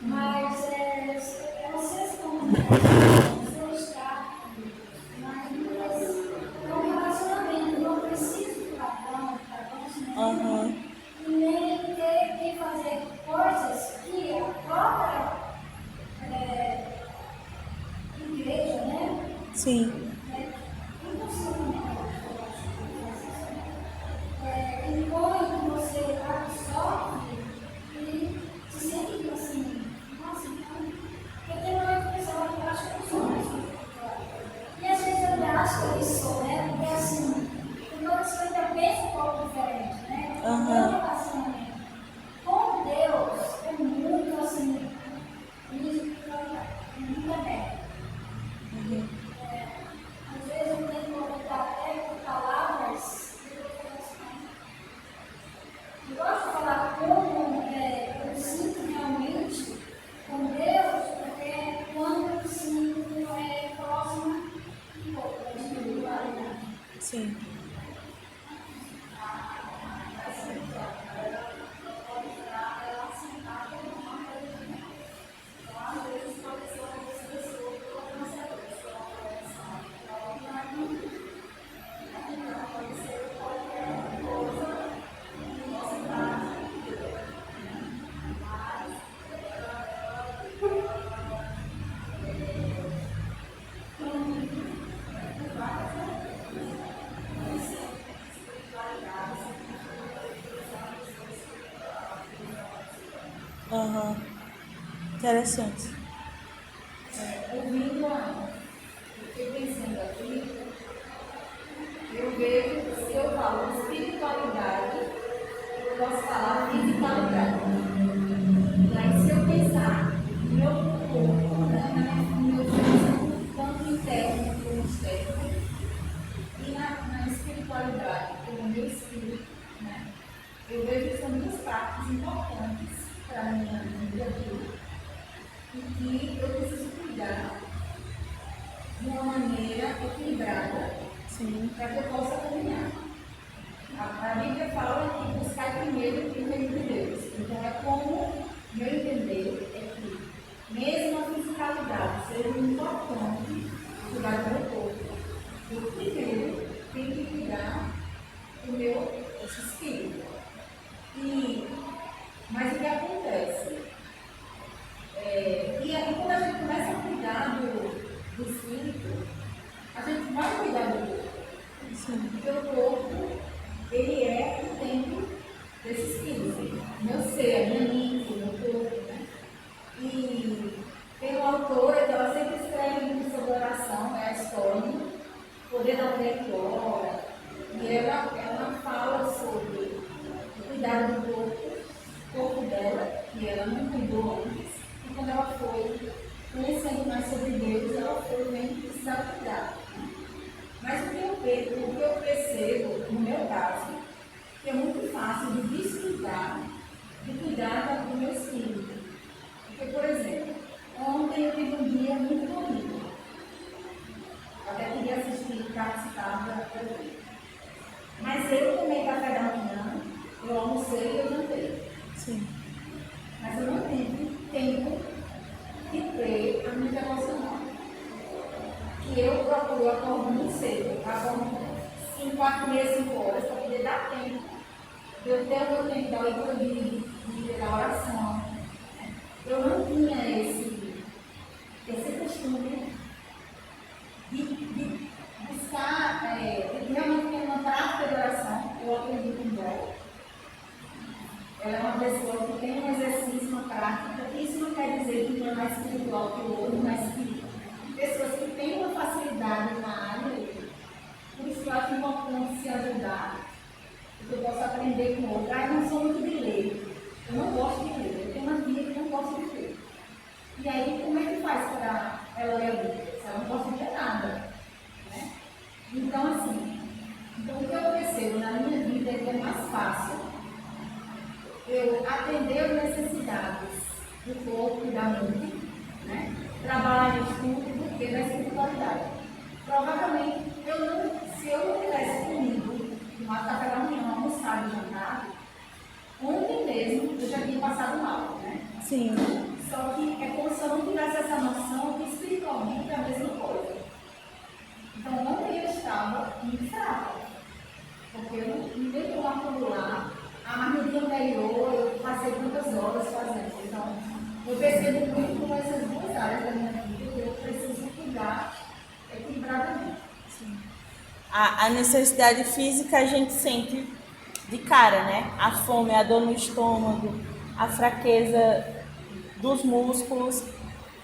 Mas é vocês como você está, mas é um relacionamento, não preciso de padrões, Aham. nem ter que fazer coisas que a própria igreja, né? Sim. Impõe que você absorve e se sente assim, nossa, então, eu tenho uma impressão que eu acho que eu sou mais espiritual. E às vezes eu acho que eu sou, né? Porque assim, quando você ainda pensa um pouco diferente, né? O meu Aham. relacionamento com Deus é muito assim, muito aberto. Uhum. Às vezes eu tenho que colocar até palavras. Eu gosto de falar como eu sinto realmente com Deus, porque é quando eu me sinto próxima um pouco da espiritualidade. Sim. Aham. Interessante. Ouvindo eu fiquei pensando aqui, eu vejo, se eu falo espiritualidade, eu posso falar fisicalidade. Mas se eu pensar no meu corpo, né, no meu físico, tanto interno como externo, e na espiritualidade, como meu espírito, né, eu vejo que são duas partes importantes para a minha vida e que eu preciso cuidar de uma maneira equilibrada Sim. para que eu possa caminhar. A Bíblia fala que buscar primeiro o reino de Deus. Então, é como meu entender é que, mesmo a fisicalidade seja importante cuidar do meu corpo, eu primeiro tenho que cuidar do meu espírito. Mas o que acontece? E aí, quando a gente começa a cuidar do espírito, a gente vai cuidar do corpo. Sim. Porque o corpo, ele é o templo desse espírito. Meu ser, a minha mente, o meu corpo, né? E tem uma autora que ela sempre escreve muito sobre oração, é a Storm, Poder da Mulher que Ora. E ela fala sobre o cuidado do corpo dela, que ela não cuidou antes. E quando ela foi conhecendo mais sobre Deus, ela foi vendo que precisava cuidar. Mas o que eu percebo, no meu caso, que é muito fácil de descuidar, de cuidar do meu espírito. Porque, por exemplo, ontem eu tive um dia muito corrido. Até queria assistir, participar da TV. Mas eu tomei café da manhã, eu almocei e eu jantei. Sim. Mas eu não tive tempo de ter a minha devocional. Que eu procuro acordar muito cedo, acordo 5 horas, para poder dar tempo. Eu tenho o meu tempo da leitura de da oração. Eu não tinha esse costume de buscar, de realmente ter uma prática de oração. Eu acredito em Deus. Ela é uma pessoa que tem um exercício, uma prática. Isso não quer dizer que não é mais espiritual que o outro, mas que pessoas que têm uma facilidade na área, por isso eu acho importante se ajudar, porque eu posso aprender com o outro. Eu não sou muito de ler, eu não gosto de ler, eu tenho uma tia que não gosta de ler. E aí, como é que faz para ela ler a Bíblia? Se ela não gosta de ler nada. Né? Então, assim, o que eu percebo na minha vida é que é mais fácil eu atender as necessidades do corpo e da mente, né? Trabalho, estudo, do que da espiritualidade. Provavelmente, se eu não tivesse comido uma café da manhã, almoçado e jantado, ontem mesmo eu já tinha passado mal, né? Sim. Só que é como se eu não tivesse essa noção que espiritualmente é a mesma coisa. Então, ontem eu estava muito fraca, porque eu não me dei como acumular. Mas no dia anterior eu passei tantas horas fazendo. Então, eu percebo muito como essas duas áreas da minha vida que eu preciso cuidar equilibradamente. A necessidade física a gente sente de cara, né? A fome, a dor no estômago, a fraqueza dos músculos,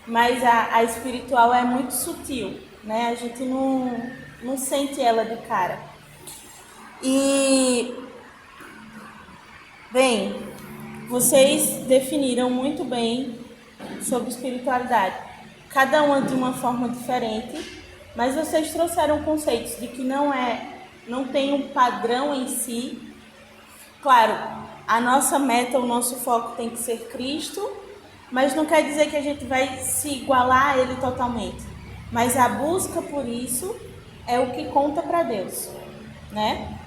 mas a espiritual é muito sutil, né? A gente não sente ela de cara. E, bem, vocês definiram muito bem sobre espiritualidade, cada uma de uma forma diferente, mas vocês trouxeram conceitos de que não tem um padrão em si. Claro, a nossa meta, o nosso foco tem que ser Cristo, mas não quer dizer que a gente vai se igualar a Ele totalmente. Mas a busca por isso é o que conta para Deus, né?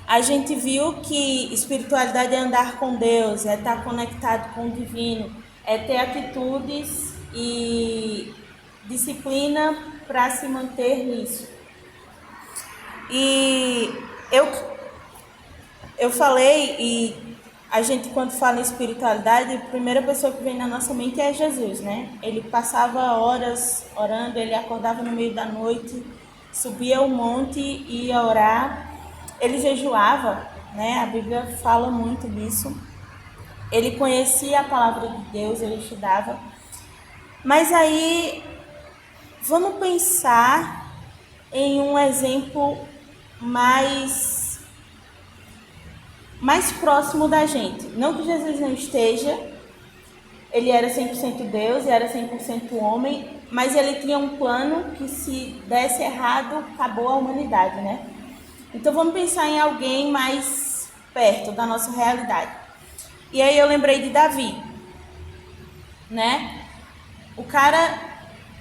A gente viu que espiritualidade é andar com Deus, é estar conectado com o divino, é ter atitudes e disciplina para se manter nisso. E eu falei, e a gente quando fala em espiritualidade, a primeira pessoa que vem na nossa mente é Jesus, né? Ele passava horas orando, ele acordava no meio da noite, subia ao monte e ia orar. Ele jejuava, né? A Bíblia fala muito disso. Ele conhecia a palavra de Deus, ele estudava. Mas aí, vamos pensar em um exemplo mais próximo da gente. Não que Jesus não esteja, ele era 100% Deus e era 100% homem, mas ele tinha um plano que se desse errado, acabou a humanidade, né? Então vamos pensar em alguém mais perto da nossa realidade. E aí eu lembrei de Davi, né? O cara,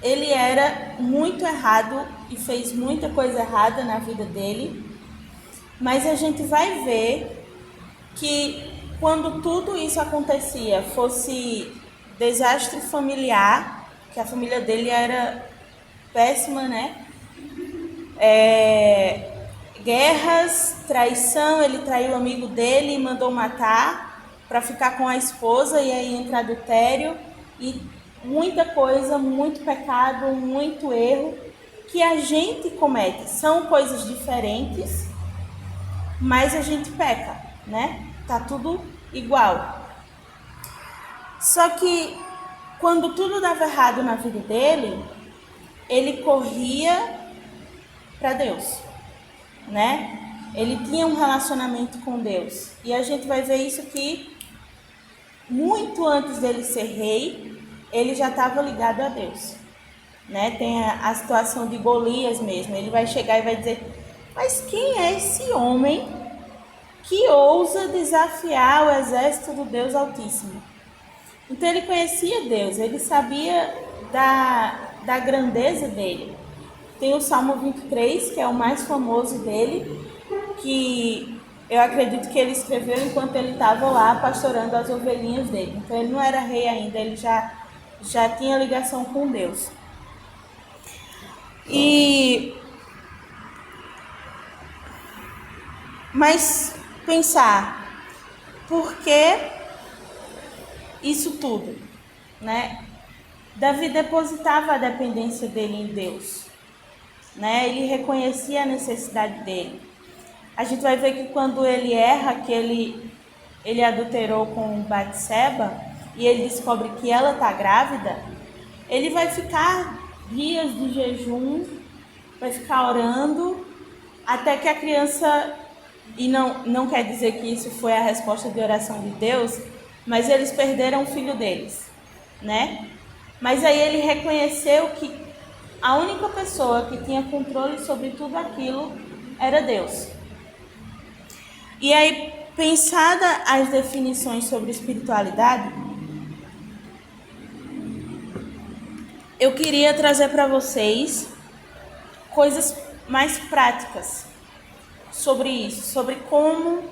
ele era muito errado e fez muita coisa errada na vida dele, mas a gente vai ver que quando tudo isso acontecia, fosse desastre familiar, que a família dele era péssima, né? Guerras, traição, ele traiu o amigo dele e mandou matar para ficar com a esposa, e aí entra adultério e muita coisa, muito pecado, muito erro que a gente comete. São coisas diferentes, mas a gente peca, né? Tá tudo igual. Só que quando tudo dava errado na vida dele, ele corria para Deus, né? Ele tinha um relacionamento com Deus. E a gente vai ver isso que muito antes dele ser rei, ele já estava ligado a Deus, né? Tem a situação de Golias mesmo. Ele vai chegar e vai dizer: mas quem é esse homem que ousa desafiar o exército do Deus Altíssimo? Então ele conhecia Deus, ele sabia da grandeza dele. Tem o Salmo 23, que é o mais famoso dele, que eu acredito que ele escreveu enquanto ele estava lá pastorando as ovelhinhas dele. Então ele não era rei ainda, ele já tinha ligação com Deus. Mas pensar, por que isso tudo, né? Davi depositava a dependência dele em Deus, né? Ele reconhecia a necessidade dele. A gente vai ver que quando ele erra, que ele adulterou com Batseba e ele descobre que ela está grávida, ele vai ficar dias de jejum, vai ficar orando até que a criança, e não quer dizer que isso foi a resposta de oração de Deus, mas eles perderam o filho deles, né? Mas aí ele reconheceu que a única pessoa que tinha controle sobre tudo aquilo era Deus. E aí, pensada as definições sobre espiritualidade, eu queria trazer para vocês coisas mais práticas sobre isso, sobre como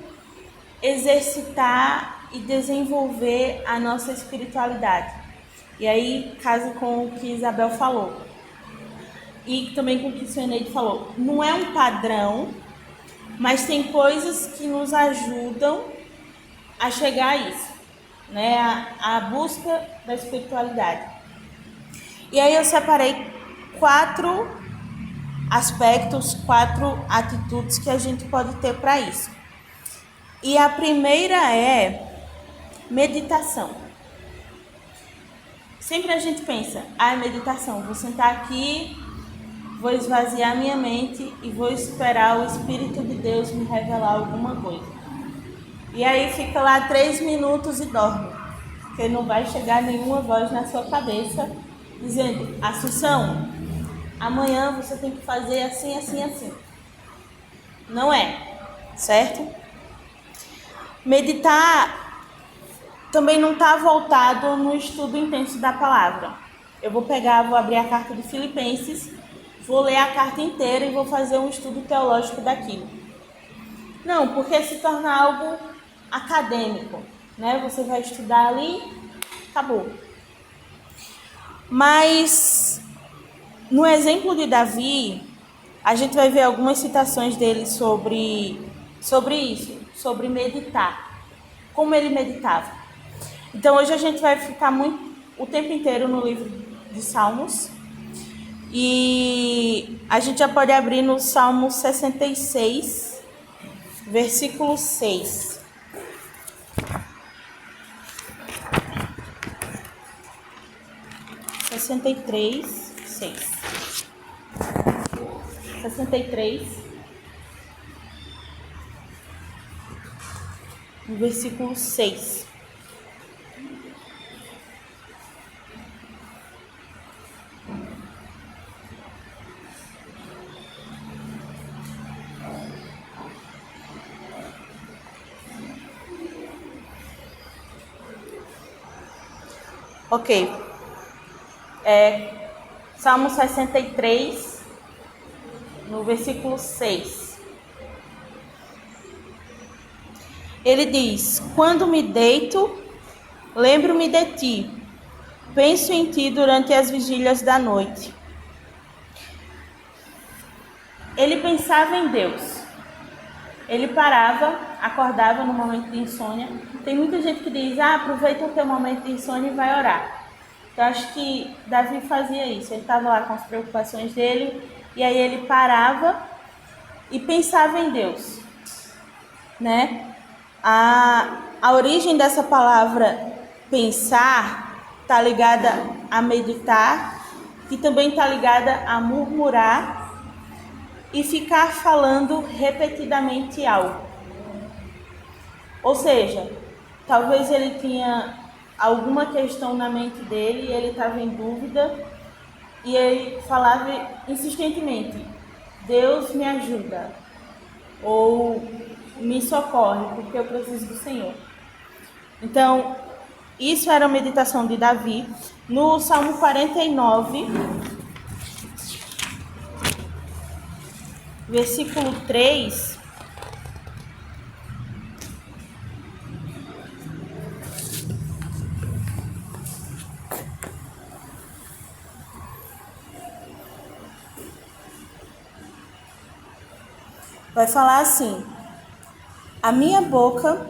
exercitar e desenvolver a nossa espiritualidade. E aí casa com o que Isabel falou. E também com o que o Eneide falou. Não é um padrão, mas tem coisas que nos ajudam a chegar a isso, né? A busca da espiritualidade. E aí eu separei 4 aspectos, 4 atitudes que a gente pode ter para isso. E a primeira é meditação. Sempre a gente pensa, meditação, vou sentar aqui, vou esvaziar minha mente e vou esperar o Espírito de Deus me revelar alguma coisa. E aí fica lá 3 minutos e dorme, porque não vai chegar nenhuma voz na sua cabeça dizendo, Assunção, amanhã você tem que fazer assim, assim, assim. Não é, certo? Meditar também não está voltado no estudo intenso da palavra. Eu vou abrir a carta de Filipenses, vou ler a carta inteira e vou fazer um estudo teológico daquilo. Não, porque se torna algo acadêmico, né? Você vai estudar ali, acabou. Mas no exemplo de Davi, a gente vai ver algumas citações dele sobre isso, sobre meditar, como ele meditava. Então hoje a gente vai ficar o tempo inteiro no livro de Salmos. E a gente já pode abrir no Salmo 66, versículo 6. Sessenta e três, 63, no versículo 6. Ok. Salmo 63, no versículo 6. Ele diz, quando me deito, lembro-me de ti, penso em ti durante as vigílias da noite. Ele pensava em Deus. Ele parava, acordava no momento de insônia. Tem muita gente que diz, aproveita o teu momento de insônia e vai orar. Então, acho que Davi fazia isso. Ele estava lá com as preocupações dele, e aí ele parava e pensava em Deus, né? A origem dessa palavra pensar está ligada a meditar, que também está ligada a murmurar e ficar falando repetidamente algo. Ou seja, talvez ele tinha alguma questão na mente dele e ele estava em dúvida e ele falava insistentemente, Deus me ajuda, ou me socorre, porque eu preciso do Senhor. Então, isso era a meditação de Davi. No Salmo 49, versículo 3, vai falar assim, a minha boca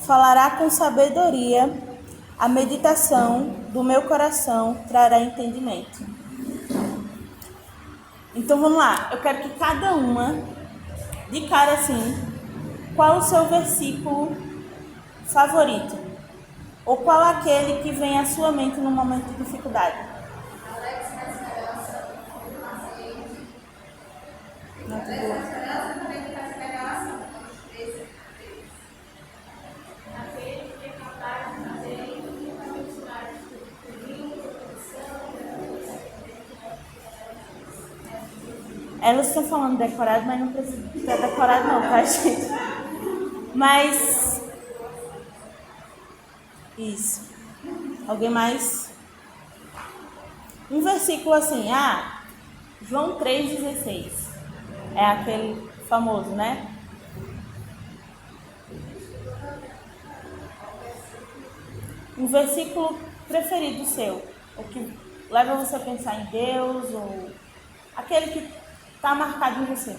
falará com sabedoria, a meditação do meu coração trará entendimento. Então vamos lá, eu quero que cada uma, de cara assim, qual o seu versículo favorito? Ou qual aquele que vem à sua mente no momento de dificuldade? Elas estão falando decorado, mas não precisa ter decorado não, tá, gente? Mas... isso. Alguém mais? Um versículo assim, João 3,16. É aquele famoso, né? Um versículo preferido seu, o que leva você a pensar em Deus, ou aquele que está marcado em você.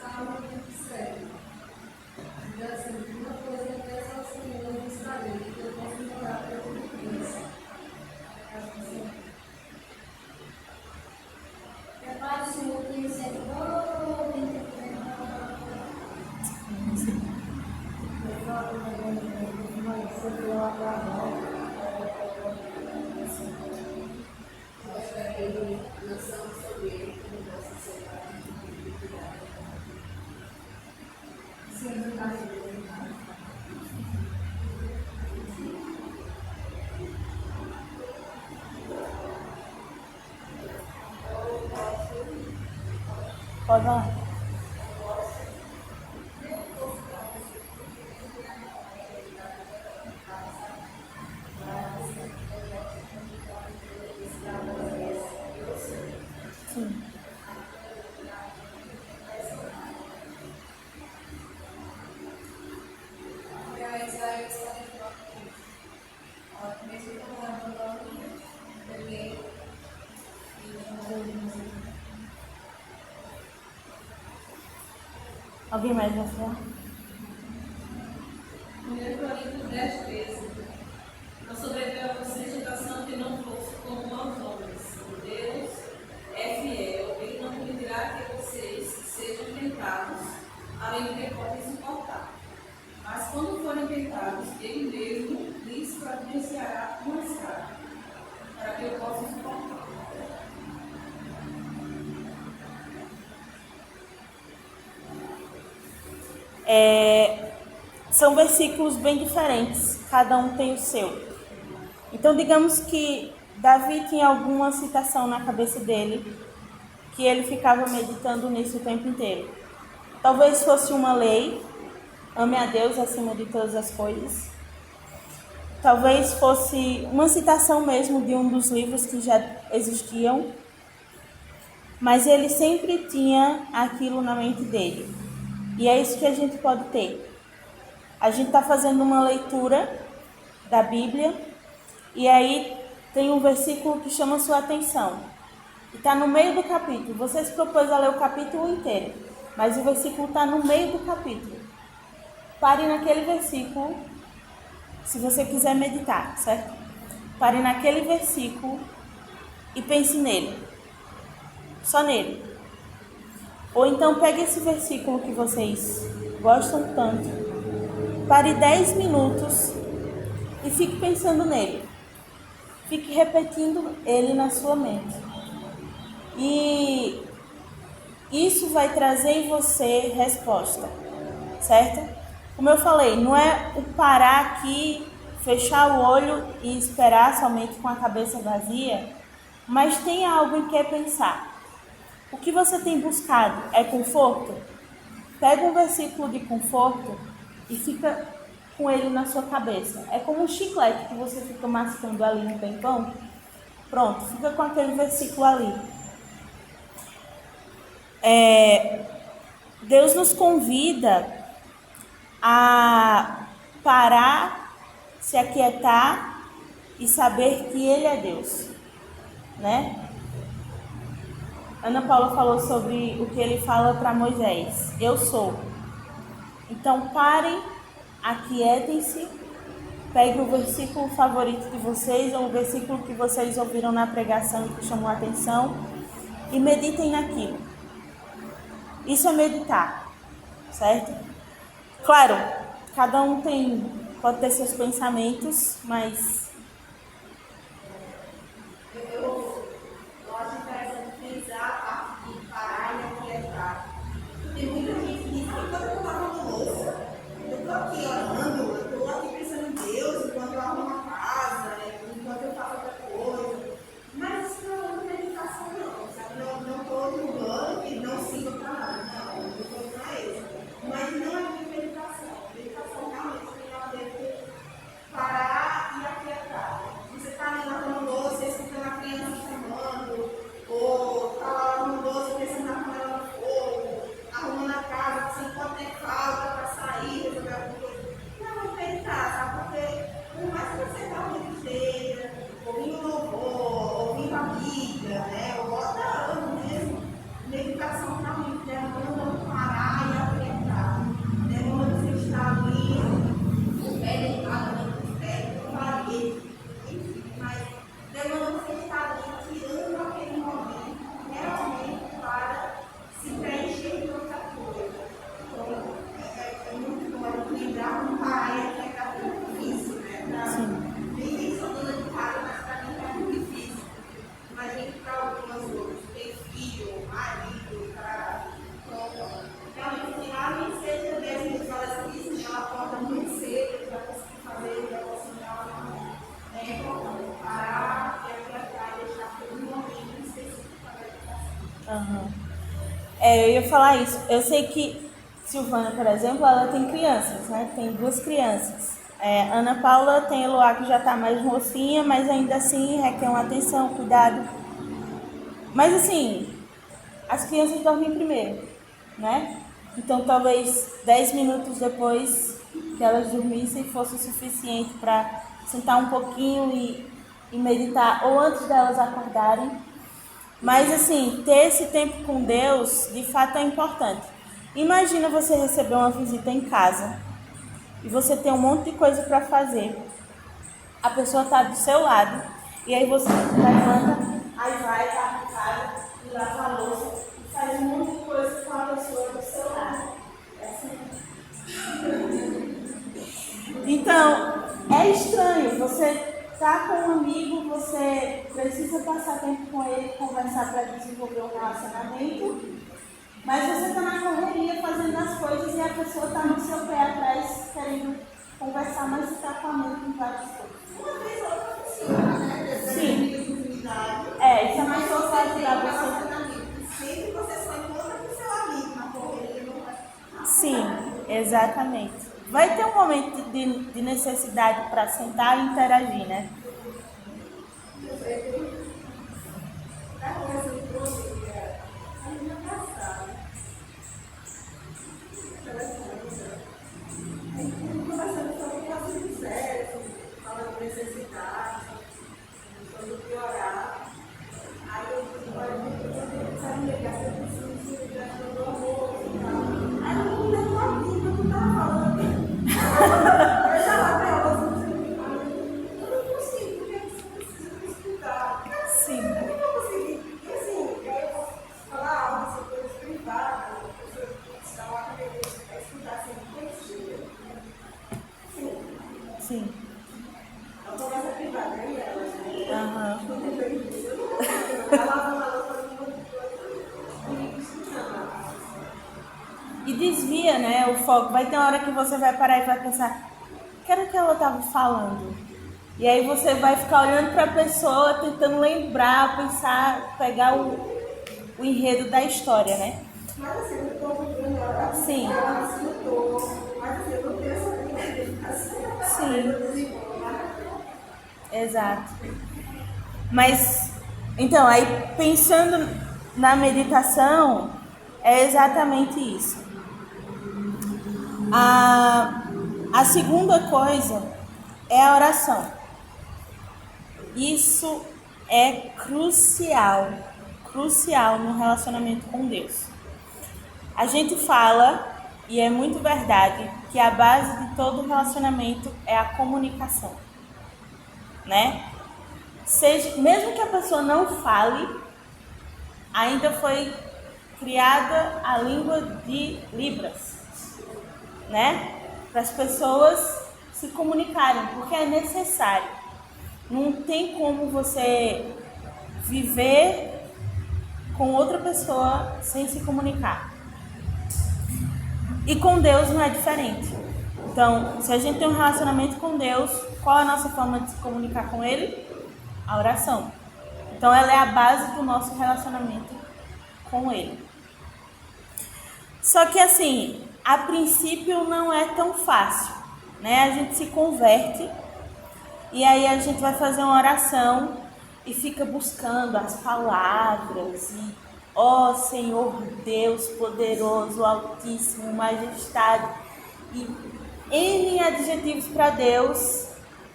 Salmo 27. Diz assim, uma coisa eu peço ao Senhor e buscarei, que eu possa morar para o Deus. Prepare o Senhor que recebe todo o Pode falar. Sim. Alguém mais vai falar? 1 Coríntios 10, 13. Não sobreveio a vocês tentação que não fosse como aos homens. Deus é fiel, ele não permitirá que vocês sejam tentados, além do que podem suportar. Mas quando forem tentados, ele mesmo lhes providenciará uma escada, para que eu possa suportar. São versículos bem diferentes, cada um tem o seu. Então, digamos que Davi tinha alguma citação na cabeça dele, que ele ficava meditando nisso o tempo inteiro. Talvez fosse uma lei, ame a Deus acima de todas as coisas. Talvez fosse uma citação mesmo de um dos livros que já existiam, mas ele sempre tinha aquilo na mente dele. E é isso que a gente pode ter. A gente está fazendo uma leitura da Bíblia e aí tem um versículo que chama sua atenção. E está no meio do capítulo. Você se propôs a ler o capítulo inteiro, mas o versículo está no meio do capítulo. Pare naquele versículo, se você quiser meditar, certo? Pare naquele versículo e pense nele. Só nele. Ou então pegue esse versículo que vocês gostam tanto, pare 10 minutos e fique pensando nele. Fique repetindo ele na sua mente. E isso vai trazer em você resposta, certo? Como eu falei, não é o parar aqui, fechar o olho e esperar somente com a cabeça vazia, mas tem algo em que pensar. O que você tem buscado é conforto? Pega um versículo de conforto e fica com ele na sua cabeça. É como um chiclete que você fica mascando ali no tempão. Pronto, fica com aquele versículo ali. Deus nos convida a parar, se aquietar e saber que Ele é Deus, né? Ana Paula falou sobre o que ele fala para Moisés. Eu sou. Então parem, aquietem-se, peguem o versículo favorito de vocês ou o versículo que vocês ouviram na pregação que chamou a atenção e meditem naquilo. Isso é meditar, certo? Claro, cada um pode ter seus pensamentos, mas Eu acho interessante pensar a parte de parar e aquietar. Tem muita gente que diz que quando eu estou lavando louça, eu estou aqui orando, eu estou aqui pensando em Deus, enquanto eu arrumo a casa, enquanto eu faço outra coisa. Mas isso não é uma meditação, não, sabe? Não estou julgando e não sigo para nada, não estou para isso. Mas não é uma meditação. Meditação realmente tem a ver com parar e aquietar. Eu ia falar isso. Eu sei que Silvana, por exemplo, ela tem crianças, né? Tem 2 crianças. Ana Paula tem Eloá que já está mais mocinha, mas ainda assim requer uma atenção, cuidado. Mas assim, as crianças dormem primeiro, né? Então talvez 10 minutos depois que elas dormissem fosse o suficiente para sentar um pouquinho e meditar, ou antes delas acordarem. Mas assim, ter esse tempo com Deus, de fato é importante. Imagina você receber uma visita em casa e você tem um monte de coisa para fazer. A pessoa está do seu lado e aí você levanta, aí vai para casa e lava a louça e faz um monte de coisa com a pessoa do seu lado. É assim. Então, é estranho. Você tá com um amigo, você precisa passar tempo com ele, conversar para desenvolver um relacionamento, mas você está na correria fazendo as coisas e a pessoa está no seu pé atrás querendo conversar, mas está com a mente em várias coisas. Uma vez ou outra funciona, né? Sim. Intimidade. Isso é mais fácil para ajudar você. Sempre você só encontra com seu amigo na correria, não vai. Sim, exatamente. Vai ter um momento de necessidade para sentar e interagir, né? Está conversando com você, a menina passada. Conversando sobre o assunto sério, falando de necessidade, sobre piorar. Aí eu digo, olha, eu sabe ligar, eu preciso de ajuda do amor e tal. Aí eu não lembro a vida que eu estava falando. Eu estava até ela, eu não consigo, porque você precisa escutar. Sim. Eu não consegui. E assim, eu posso falar algo sobre coisas privadas, a pessoa está lá com a escutar assim, conhecida. Sim. A conversa privada, né? Aham. Eu não consigo. Ela lava uma louça de uma coisa e escutando. E desvia, né, o foco. Vai ter uma hora que você vai parar e vai pensar, o que era que ela estava falando? E aí você vai ficar olhando para a pessoa, tentando lembrar, pensar, pegar o enredo da história, né? Mas assim, eu estou ouvindo ela. Sim. Ela se escutou. Mas assim, eu não tenho essa identificação. Sim. Exato. Mas, então, aí pensando na meditação, é exatamente isso. A segunda coisa é a oração. Isso é crucial no relacionamento com Deus. A gente fala, e é muito verdade, que a base de todo relacionamento é a comunicação, né? Mesmo que a pessoa não fale, ainda foi criada a língua de Libras, né? Para as pessoas se comunicarem, porque é necessário. Não tem como você viver com outra pessoa sem se comunicar. E com Deus não é diferente. Então, se a gente tem um relacionamento com Deus, qual é a nossa forma de se comunicar com Ele? A oração. Então, ela é a base do nosso relacionamento com Ele. Só que assim, a princípio não é tão fácil, né? A gente se converte e aí a gente vai fazer uma oração e fica buscando as palavras e ó Senhor Deus poderoso, altíssimo, majestade e N adjetivos para Deus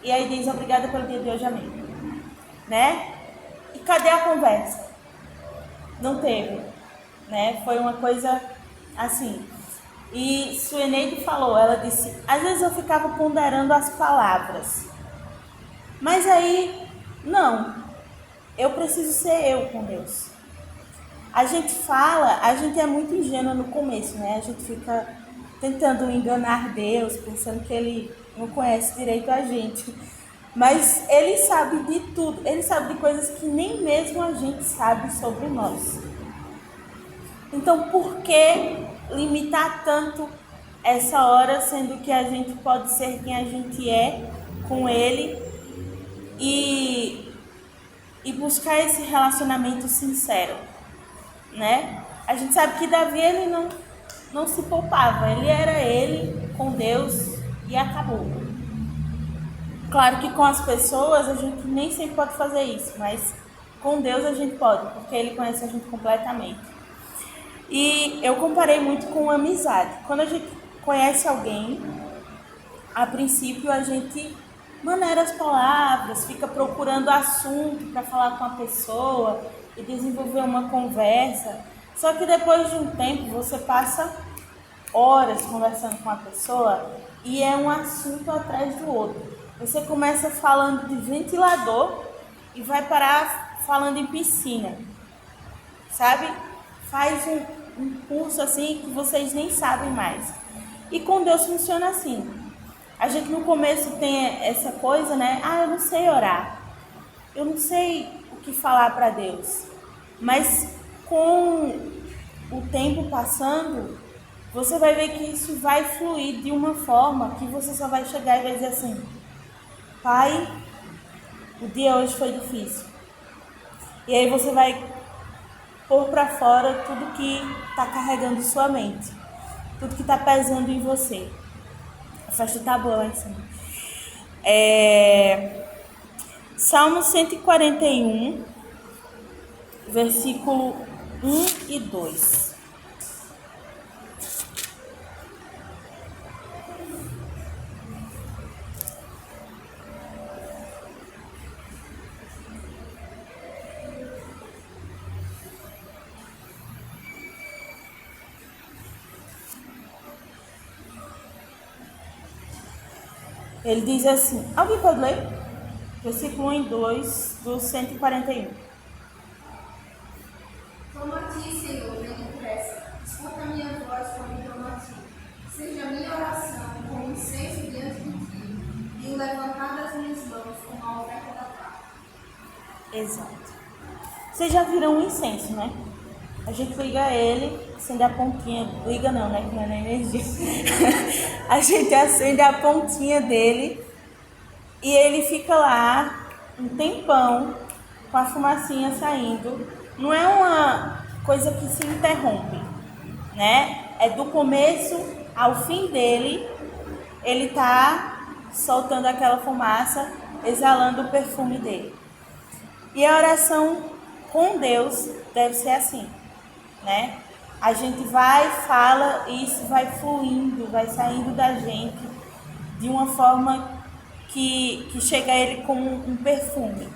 e aí diz obrigada pelo dia de hoje, amém, né? E cadê a conversa? Não teve, né? Foi uma coisa assim. E Sueneide falou, ela disse, às vezes eu ficava ponderando as palavras, mas aí, não, eu preciso ser eu com Deus. A gente fala, a gente é muito ingênuo no começo, né? A gente fica tentando enganar Deus, pensando que Ele não conhece direito a gente. Mas Ele sabe de tudo, Ele sabe de coisas que nem mesmo a gente sabe sobre nós. Então, por que limitar tanto essa hora, sendo que a gente pode ser quem a gente é com Ele e buscar esse relacionamento sincero, né? A gente sabe que Davi, ele não se poupava. Ele era ele com Deus e acabou. Claro que com as pessoas a gente nem sempre pode fazer isso, mas com Deus a gente pode, porque Ele conhece a gente completamente. E eu comparei muito com amizade. Quando a gente conhece alguém, a princípio a gente maneira as palavras, fica procurando assunto para falar com a pessoa e desenvolver uma conversa. Só que depois de um tempo você passa horas conversando com a pessoa e é um assunto atrás do outro. Você começa falando de ventilador e vai parar falando em piscina, sabe? Faz um curso assim que vocês nem sabem mais. E com Deus funciona assim. A gente no começo tem essa coisa, né? Eu não sei orar. Eu não sei o que falar para Deus. Mas com o tempo passando, você vai ver que isso vai fluir de uma forma que você só vai chegar e vai dizer assim: Pai, o dia hoje foi difícil. E aí você vai pôr para fora tudo que está carregando sua mente, tudo que está pesando em você. A festa tá boa lá em cima. Salmo 141, versículo 1 e 2. Ele diz assim, alguém pode ler? Versículo 1 e 2 do 141. Clamo a ti, Senhor, venha depressa. Escuta a minha voz quando clamo a ti. Seja a minha oração como incenso diante de ti, e o levantar das minhas mãos como a oferta da paz. Exato. Vocês já viram um incenso, né? A gente liga ele, acende a pontinha. Liga não, né? Que não é na energia. A gente acende a pontinha dele e ele fica lá um tempão com a fumacinha saindo. Não é uma coisa que se interrompe, né? É do começo ao fim dele, ele tá soltando aquela fumaça, exalando o perfume dele. E a oração com Deus deve ser assim, né? A gente vai, fala e isso vai fluindo, vai saindo da gente de uma forma que chega a ele como um perfume,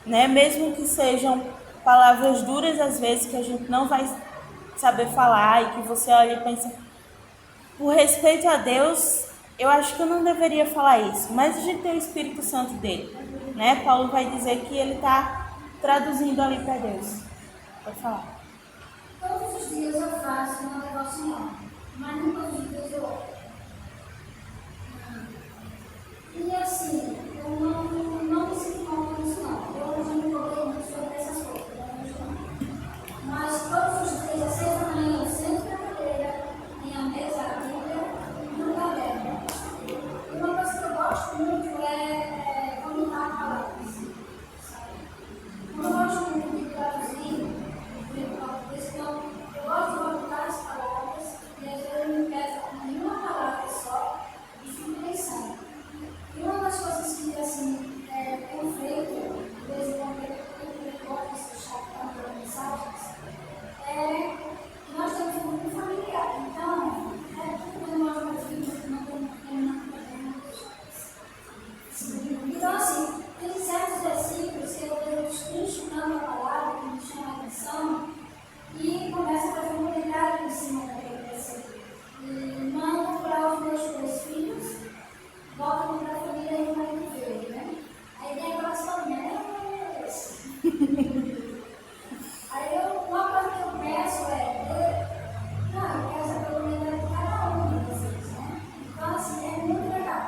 né? Mesmo que sejam palavras duras às vezes que a gente não vai saber falar e que você olha e pensa, por respeito a Deus, eu acho que eu não deveria falar isso, mas a gente tem o Espírito Santo dele, né? Paulo vai dizer que ele está traduzindo ali para Deus. Pode falar. Todos os dias eu faço uma devocional, mas não todos os dias eu oro. E assim, eu não me sinto mal com isso não. Eu já me coloquei muito sobre essas coisas, mas todos os dias, às 6 da manhã, eu sento na cadeira, minha mesa, a Bíblia e no caderno. E uma coisa que eu gosto muito é comentar palavras. Eu gosto muito de traduzir, então, eu gosto de anotar as palavras e às vezes eu me peço nenhuma palavra só e fico pensando. E uma das coisas que, assim, tenho feito, de vez em quando eu gosto de chat para mensagens, é que nós temos um grupo familiar. Então, tudo nós não temos Então, assim, tem certos versículos que eu estou estudando a palavra, que me chama a atenção, e começo a fazer um comentário em cima daquele versículo. E mando para os meus 2 filhos, volto para a família e o marido dele, né? Aí tem aquelas famílias, uma coisa que eu peço eu quero saber o comentário de cada um de vocês, né? Então, assim, é muito legal.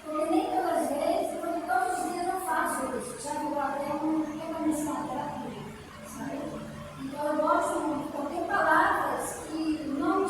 Porque nem todas as vezes, porque todos os dias eu faço isso. Já vou até uma missão terapia, sabe? Então eu gosto muito, porque tem palavras que não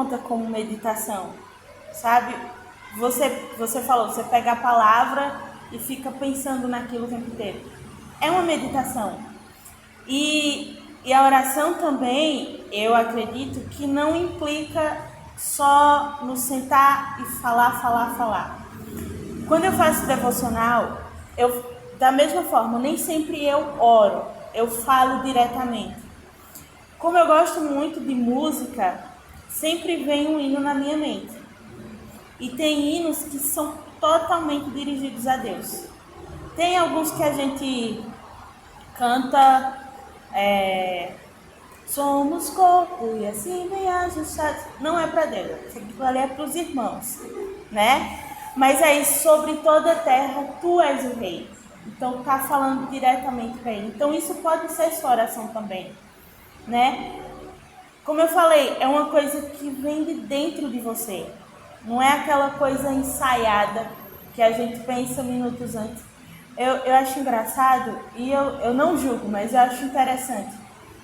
conta como meditação, sabe? Você falou, você pega a palavra e fica pensando naquilo o tempo inteiro. É uma meditação. E a oração também, eu acredito que não implica só no sentar e falar. Quando eu faço devocional, da mesma forma, nem sempre eu oro, eu falo diretamente. Como eu gosto muito de música, sempre vem um hino na minha mente. E tem hinos que são totalmente dirigidos a Deus. Tem alguns que a gente canta, somos corpo e assim bem ajustados. Não é para Deus, aquilo ali é para os irmãos, né? Mas aí, sobre toda a terra, tu és o rei. Então, tá falando diretamente para ele. Então, isso pode ser sua oração também, né? Como eu falei, é uma coisa que vem de dentro de você. Não é aquela coisa ensaiada que a gente pensa minutos antes. Eu acho engraçado e eu não julgo, mas eu acho interessante.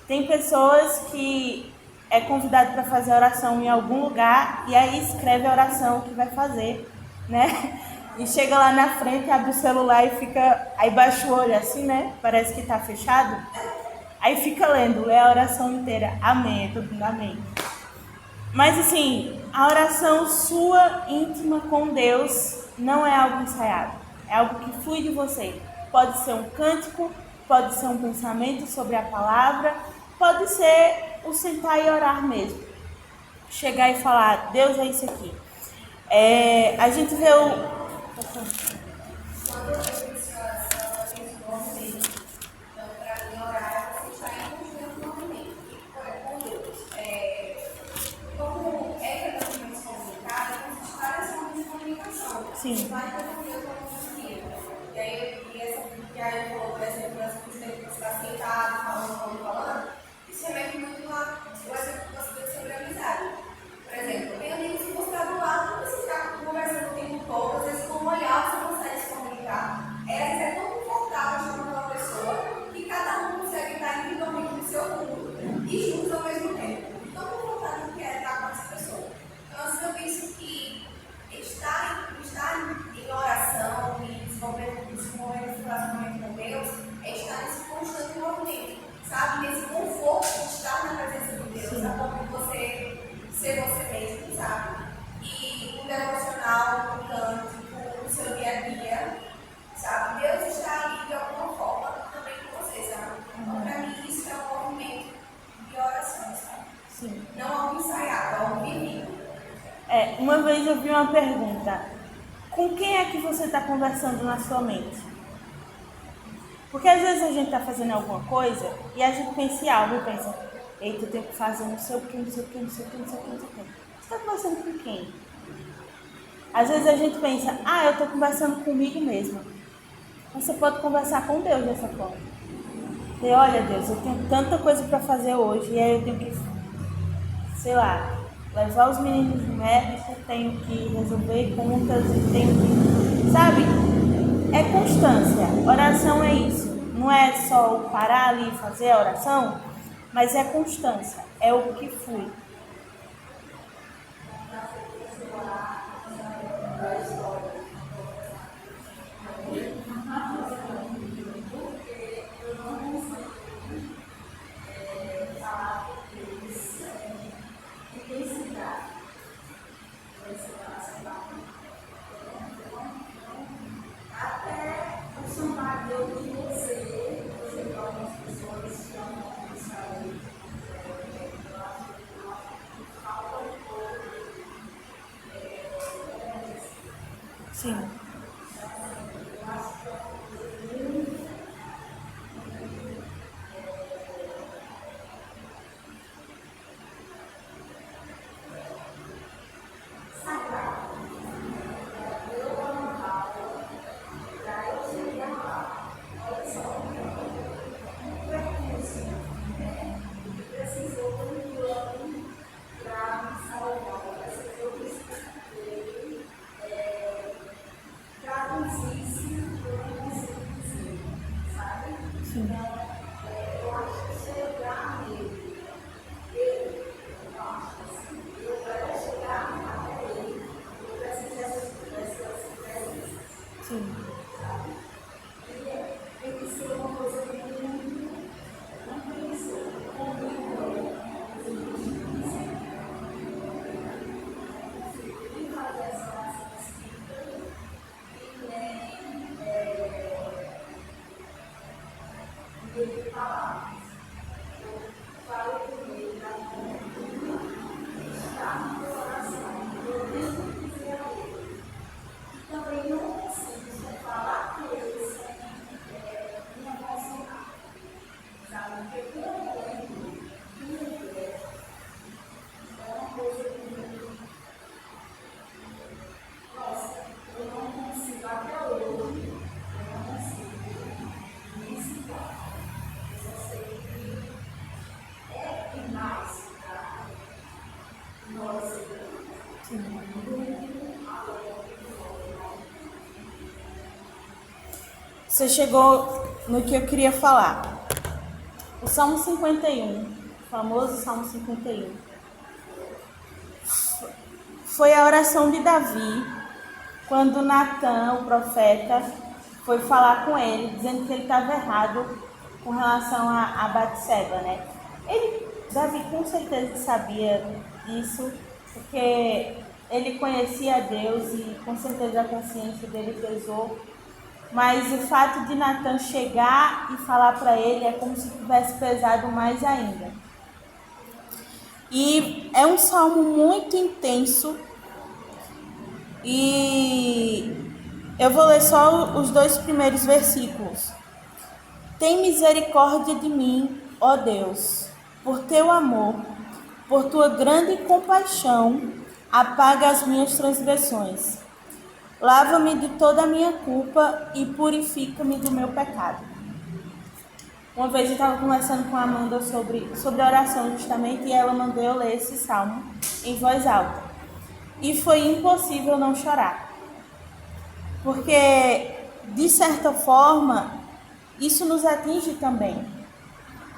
Tem pessoas que é convidado para fazer oração em algum lugar e aí escreve a oração que vai fazer, né? E chega lá na frente, abre o celular e fica... Aí baixa o olho assim, né? Parece que tá fechado. Aí fica lê a oração inteira. Amém, é tudo amém. Mas assim, a oração sua íntima com Deus não é algo ensaiado. É algo que flui de você. Pode ser um cântico, pode ser um pensamento sobre a palavra, pode ser o sentar e orar mesmo. Chegar e falar, Deus é isso aqui. A gente vê o... Quando eu disse oração, eu fiz um movimento. Então, para mim, orar é você estar em constante movimento com Deus. Como é que nós vamos comunicar, existem várias formas de comunicação. Sim. Vai com Deus algum dia. E aí eu vou, por exemplo, você está sentado, falando, isso remete muito a o exemplo que você deu sobre a amizade. Por exemplo, tem amigos que você está do lado, não precisa ficar conversando o tempo todo, às vezes com um olhar você consegue se comunicar. É tão confortável estar com uma pessoa que cada um consegue estar individualmente no seu mundo e juntos ao mesmo tempo. Tão confortável que é estar com essa pessoa. Então, assim, eu penso que estar em oração e desenvolvendo esse relacionamento com Deus é estar nesse constante movimento, sabe? Nesse conforto de estar na presença de Deus, a ponto de você ser você mesmo, sabe? E o devocional, o cântico, o seu dia a dia, sabe? Deus está ali de alguma forma também com você, sabe? Então, para mim, isso é um movimento de oração, sabe? Sim. Não algo ensaiado, é algo vivido. Uma vez eu vi uma pergunta. Com quem é que você está conversando na sua mente? Porque às vezes a gente está fazendo alguma coisa e a gente pensa em algo e pensa, eita, eu tenho que fazer não sei o que. Você está conversando com quem? Às vezes a gente pensa, eu estou conversando comigo mesma. Você pode conversar com Deus dessa forma. E olha, Deus, eu tenho tanta coisa para fazer hoje e aí eu tenho que, sei lá, levar os meninos no médico, tenho que resolver contas, tenho que... Sabe? É constância. Oração é isso. Não é só o parar ali e fazer a oração, mas é constância. É o que flui. Sim. Você chegou no que eu queria falar. O Salmo 51, o famoso Salmo 51, foi a oração de Davi, quando Natan, o profeta, foi falar com ele, dizendo que ele estava errado com relação a Batseba, né? Davi com certeza sabia disso, porque ele conhecia a Deus e com certeza a consciência dele pesou. Mas o fato de Natan chegar e falar para ele é como se tivesse pesado mais ainda. E é um salmo muito intenso. E eu vou ler só os 2 primeiros versículos. Tem misericórdia de mim, ó Deus, por teu amor, por tua grande compaixão, apaga as minhas transgressões. Lava-me de toda a minha culpa e purifica-me do meu pecado. Uma vez eu estava conversando com a Amanda sobre a oração justamente, e ela mandou eu ler esse salmo em voz alta. E foi impossível não chorar. Porque, de certa forma, isso nos atinge também.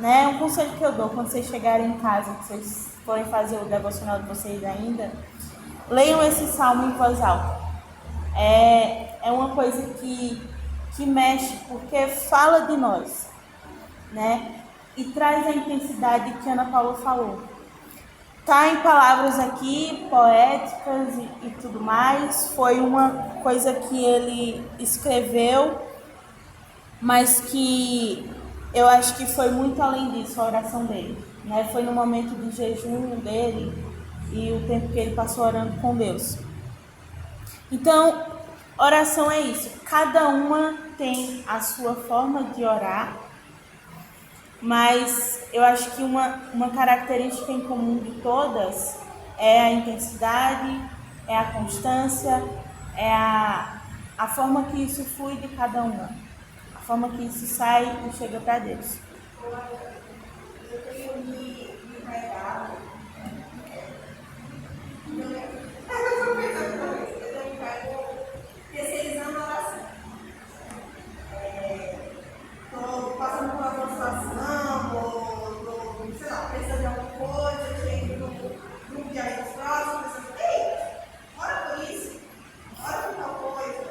Né? Um conselho que eu dou quando vocês chegarem em casa, que vocês forem fazer o devocional de vocês ainda, leiam esse salmo em voz alta. É uma coisa que mexe, porque fala de nós, né? E traz a intensidade que a Ana Paula falou. Tá em palavras aqui, poéticas e tudo mais. Foi uma coisa que ele escreveu, mas que eu acho que foi muito além disso a oração dele, né? Foi no momento de jejum dele e o tempo que ele passou orando com Deus. Então, oração é isso. Cada uma tem a sua forma de orar, mas eu acho que uma característica em comum de todas é a intensidade, é a constância, é a forma que isso flui de cada uma, a forma que isso sai e chega para Deus. Eu tenho me pegado. Terceirizando a oração. Estou passando por uma situação, ou sei lá, precisando de alguma coisa, chego no grupo de amigos próximos, pensando, ei, ora por isso, ora por tal coisa.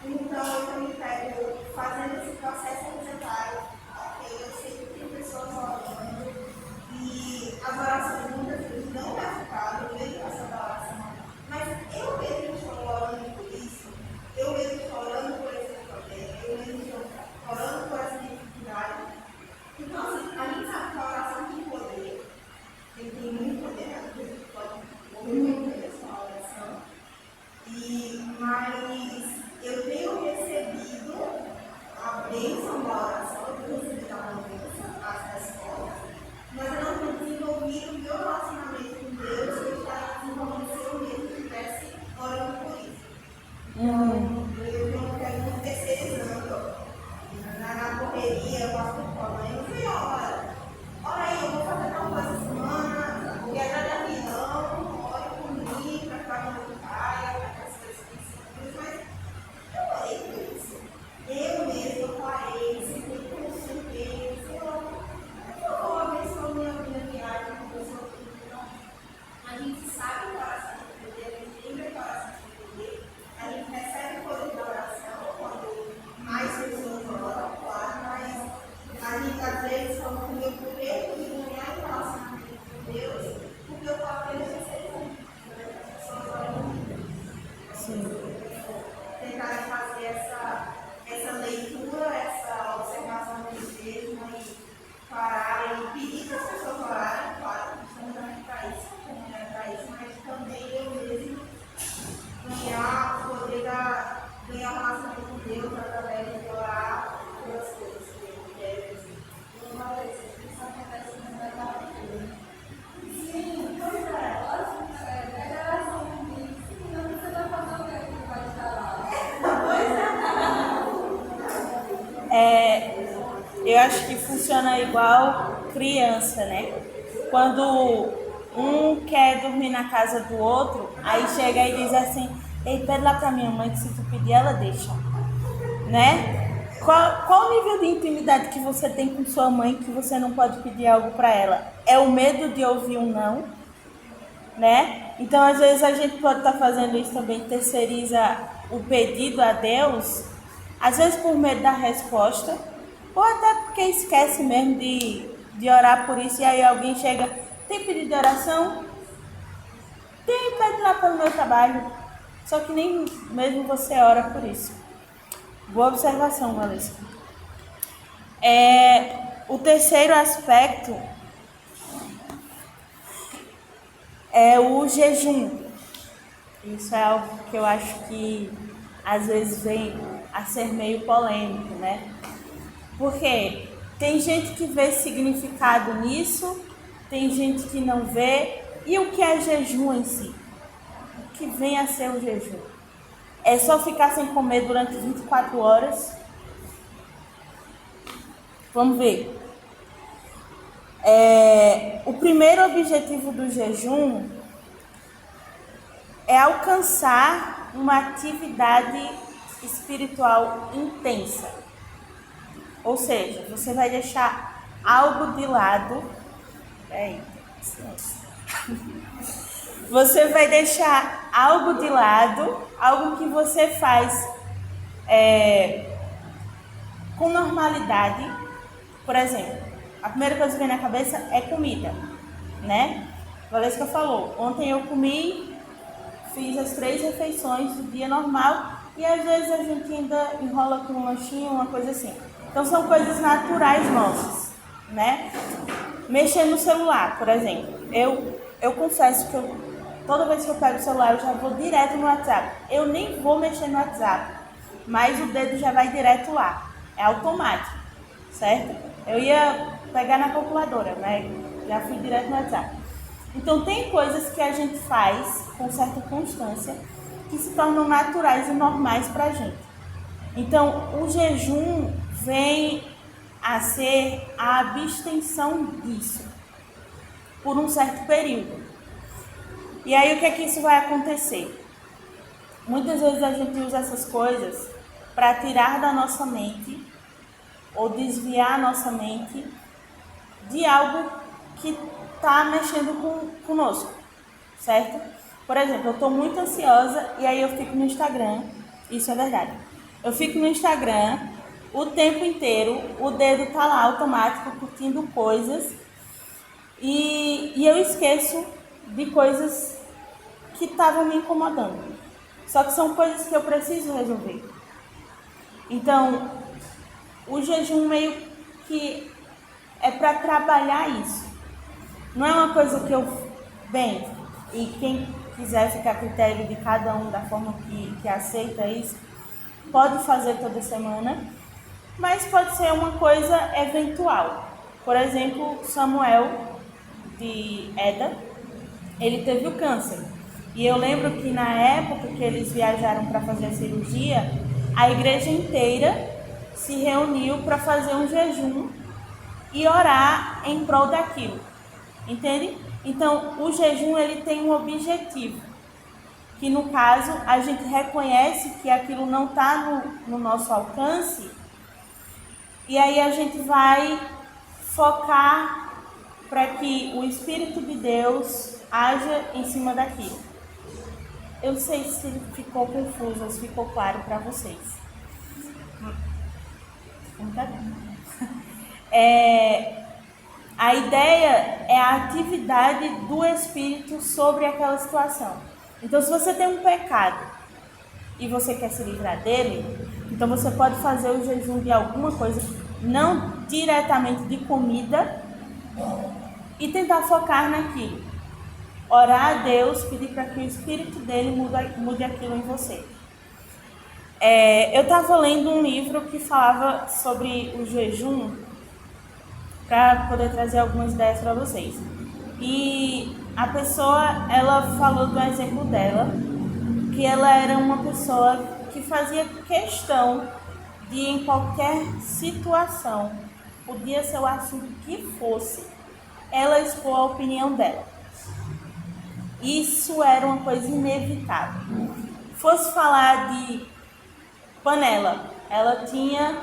Então eu me pego fazendo esse processo necessário. Ok, eu sei que tem pessoas orando e as orações muitas vezes não me afetaram, eu vejo essa oração, mas eu mesmo estou orando por isso, eu mesmo estou orando por esse problema, eu mesmo estou orando por essa dificuldade. Então, assim, a gente sabe que a oração tem poder, ele tem muito poder, às vezes pode mover muito essa oração, mas eu tenho recebido a bênção da oração, eu tenho recebido a bênção, as respostas, mas eu não tenho desenvolvido o meu relacionamento com Deus, que está desenvolvendo se eu mesmo estivesse orando por isso. Então, eu tenho pego terceirizando na correria, eu passo por problema, e ora aí, eu vou fazer tal coisa essa semana, e até da reunião, ore por mim, para ficar com meu pai, para que as coisas que mas eu orei por isso. Eu mesmo, eu parei, sentei, consultei, Senhor, por favor, abençoa minha viagem, abençoa tudo. Então, a gente sabe que a oração tem poder, a gente lembra que a oração tem poder, a gente recebe o poder da oração quando mais pessoas oram, claro, mas a gente às vezes fala com o meu poder de ganhar em relacionamento com Deus, porque eu falo que eles recebem, as pessoas oram comigo. Sim. Tentar fazer essa leitura, essa observação de mesmo e parar e pedir para as pessoas orarem, claro, estamos aqui para isso, para isso, mas também eu mesmo ganhar o poder ganhar o relacionamento com Deus através de orar pelas coisas que eu quero dizer. Uma vez, isso acontece no meu trabalho. Sim, pois é, lógico, é a oração comigo, senão você vai fazer o que ele vai estar lá. Eu acho que funciona igual criança, né? Quando um quer dormir na casa do outro, Aí chega e diz assim, ei, pede lá pra minha mãe que se tu pedir, ela deixa. Né? Qual o nível de intimidade que você tem com sua mãe que você não pode pedir algo pra ela? É o medo de ouvir um não? Né? Então, às vezes, a gente pode estar fazendo isso também, terceiriza o pedido a Deus, às vezes por medo da resposta, ou até porque esquece mesmo de orar por isso, e aí alguém chega, tem pedido de oração? Tem, pede lá pelo meu trabalho. Só que nem mesmo você ora por isso. Boa observação, Valesca. O terceiro aspecto é o jejum. Isso é algo que eu acho que às vezes vem a ser meio polêmico, né? Porque tem gente que vê significado nisso, tem gente que não vê. E o que é jejum em si? O que vem a ser o jejum? É só ficar sem comer durante 24 horas? Vamos ver. O primeiro objetivo do jejum é alcançar uma atividade espiritual intensa. Ou seja, você vai deixar algo de lado. Você vai deixar algo de lado, algo que você faz com normalidade. Por exemplo, a primeira coisa que vem na cabeça é comida, né? Valesca falou, ontem eu comi, fiz as 3 refeições do dia normal e às vezes a gente ainda enrola com um lanchinho, uma coisa assim. Então são coisas naturais nossas, né? Mexer no celular, por exemplo. Eu confesso que toda vez que eu pego o celular eu já vou direto no WhatsApp. Eu nem vou mexer no WhatsApp, mas o dedo já vai direto lá. É automático, certo? Eu ia pegar na calculadora, mas já fui direto no WhatsApp. Então tem coisas que a gente faz com certa constância que se tornam naturais e normais pra gente. Então o jejum vem a ser a abstenção disso por um certo período. E aí o que é que isso vai acontecer? Muitas vezes a gente usa essas coisas para tirar da nossa mente ou desviar a nossa mente de algo que está mexendo conosco, certo? Por exemplo, eu estou muito ansiosa e aí eu fico no Instagram, isso é verdade. Eu fico no Instagram o tempo inteiro, o dedo está lá automático curtindo coisas e eu esqueço de coisas que estavam me incomodando. Só que são coisas que eu preciso resolver. Então, o jejum meio que é para trabalhar isso. Não é uma coisa que bem, e quem quiser ficar a critério de cada um da forma que aceita isso, pode fazer toda semana, mas pode ser uma coisa eventual. Por exemplo, Samuel de Eda, ele teve o câncer. E eu lembro que na época que eles viajaram para fazer a cirurgia, a igreja inteira se reuniu para fazer um jejum e orar em prol daquilo. Entende? Então, o jejum ele tem um objetivo, que no caso a gente reconhece que aquilo não está no nosso alcance, e aí a gente vai focar para que o Espírito de Deus haja em cima daquilo. Eu não sei se ficou confuso, se ficou claro para vocês. A ideia é a atividade do Espírito sobre aquela situação. Então, se você tem um pecado e você quer se livrar dele, então você pode fazer o jejum de alguma coisa, não diretamente de comida, e tentar focar naquilo. Orar a Deus, pedir para que o Espírito dele mude aquilo em você. Eu estava lendo um livro que falava sobre o jejum, para poder trazer algumas ideias para vocês. E a pessoa, ela falou do exemplo dela, que ela era uma pessoa que fazia questão de, em qualquer situação, podia ser o assunto que fosse, ela expor a opinião dela. Isso era uma coisa inevitável. Fosse falar de panela, ela tinha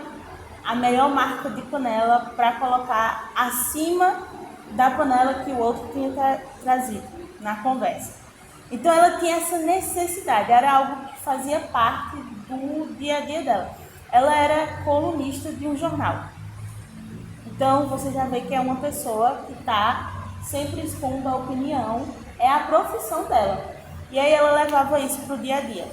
a melhor marca de panela para colocar acima da panela que o outro tinha trazido na conversa. Então ela tinha essa necessidade, era algo que fazia parte do dia a dia dela. Ela era colunista de um jornal. Então você já vê que é uma pessoa que está sempre expondo a opinião, é a profissão dela. E aí ela levava isso para o dia a dia.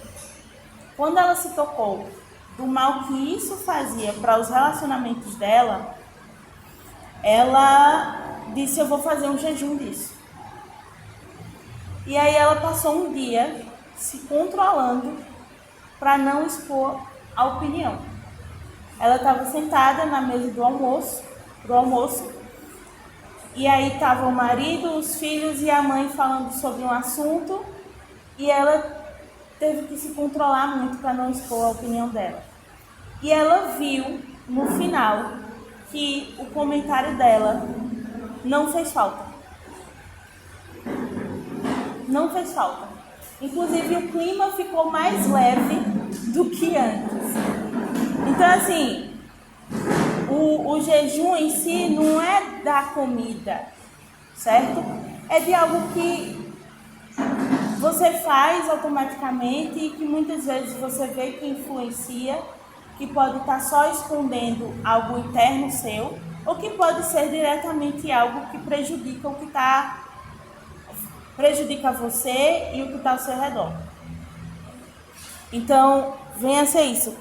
Quando ela se tocou do mal que isso fazia para os relacionamentos dela, ela disse: eu vou fazer um jejum disso. E aí ela passou um dia se controlando para não expor a opinião. Ela estava sentada na mesa do almoço, e aí estava o marido, os filhos e a mãe falando sobre um assunto, e ela teve que se controlar muito para não expor a opinião dela. E ela viu no final que o comentário dela não fez falta. Não fez falta. Inclusive o clima ficou mais leve do que antes. Então assim, o jejum em si não é da comida, certo? É de algo que você faz automaticamente e que muitas vezes você vê que influencia, que pode estar só escondendo algo interno seu, ou que pode ser diretamente algo que prejudica prejudica você e o que está ao seu redor. Então, venha a ser isso.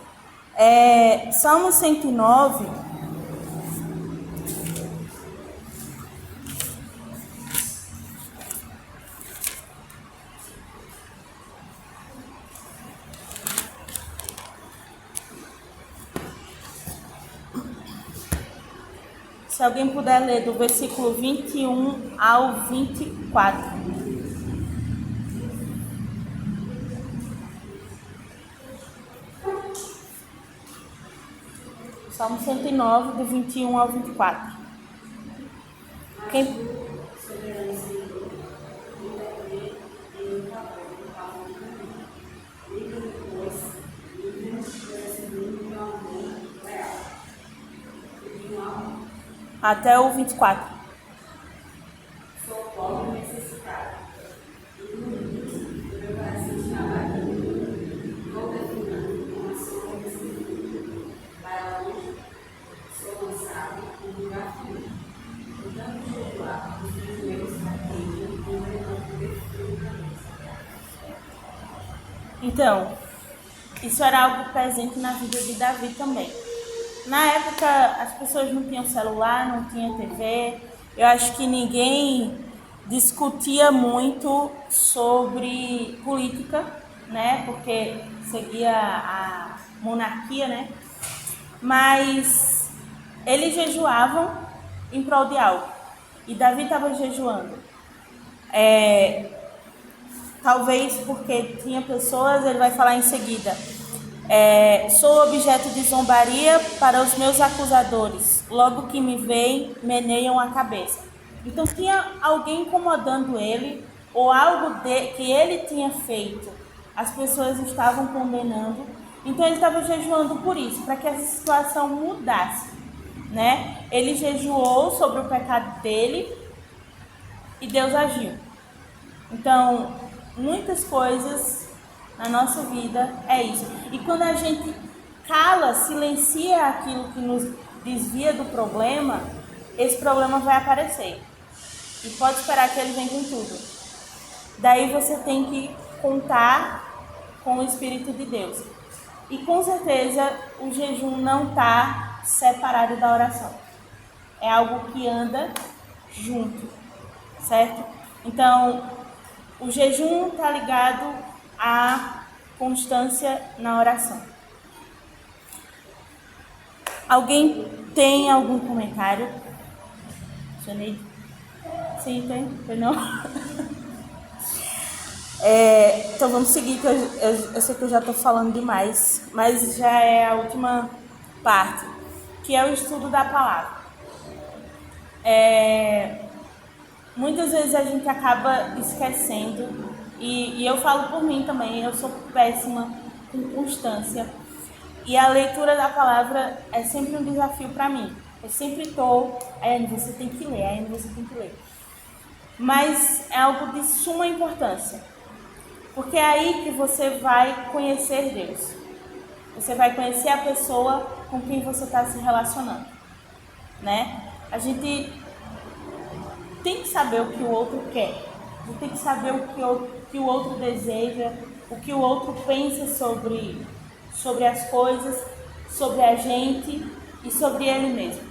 Salmo 109. Se alguém puder ler do versículo 21 ao 24. Salmo 109, do 21 ao 24. Quem... Até o 24. Sou pobre e necessitada. E no meu coração está abatido. Vou definhando com a sombra desse mundo. Para longe, sou lançado em lugar frio. Tentando jejuar, os meus joelhos fraquejam e não levanto definitivamente. Então, isso era algo presente na vida de Davi também. Na época, as pessoas não tinham celular, não tinham TV. Eu acho que ninguém discutia muito sobre política, né? Porque seguia a monarquia, né? Mas eles jejuavam em prol de algo. E Davi estava jejuando. Talvez porque tinha pessoas, ele vai falar em seguida. Sou objeto de zombaria para os meus acusadores. Logo que me veem, meneiam a cabeça. Então tinha alguém incomodando ele, ou algo que ele tinha feito. As pessoas estavam condenando. Então ele estava jejuando por isso, para que essa situação mudasse, né? Ele jejuou sobre o pecado dele e Deus agiu. Então, muitas coisas na nossa vida é isso. E quando a gente cala, silencia aquilo que nos desvia do problema, esse problema vai aparecer. E pode esperar que ele venha com tudo. Daí você tem que contar com o Espírito de Deus. E com certeza o jejum não está separado da oração. É algo que anda junto, certo? Então, o jejum está ligado à constância na oração. Alguém tem algum comentário? Janeide? Sim, tem? Tem não? Então vamos seguir, que eu sei que eu já estou falando demais, mas já é a última parte, que é o estudo da palavra. muitas vezes a gente acaba esquecendo, e eu falo por mim também, eu sou péssima com constância. E a leitura da palavra é sempre um desafio para mim. Eu sempre estou, Ayane, você tem que ler, Ayane, você tem que ler. Mas é algo de suma importância, porque é aí que você vai conhecer Deus. Você vai conhecer a pessoa com quem você está se relacionando, né? A gente tem que saber o que o outro quer, a gente tem que saber o que o outro deseja, o que o outro pensa sobre as coisas, sobre a gente e sobre ele mesmo.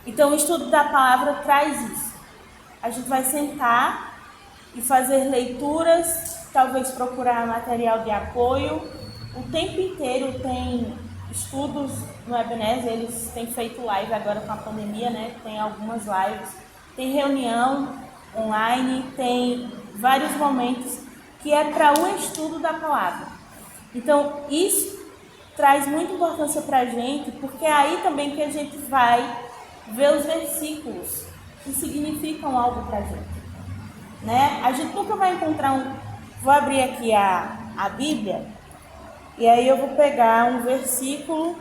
Então o estudo da palavra traz isso. A gente vai sentar e fazer leituras, talvez procurar material de apoio. O tempo inteiro tem estudos no Ebenezer, eles têm feito live agora com a pandemia, né? Tem algumas lives, tem reunião online, tem vários momentos que é para o estudo da palavra. Então, isso traz muita importância para a gente, porque é aí também que a gente vai ver os versículos que significam algo para a gente, né? A gente nunca vai encontrar Vou abrir aqui a Bíblia, e aí eu vou pegar um versículo,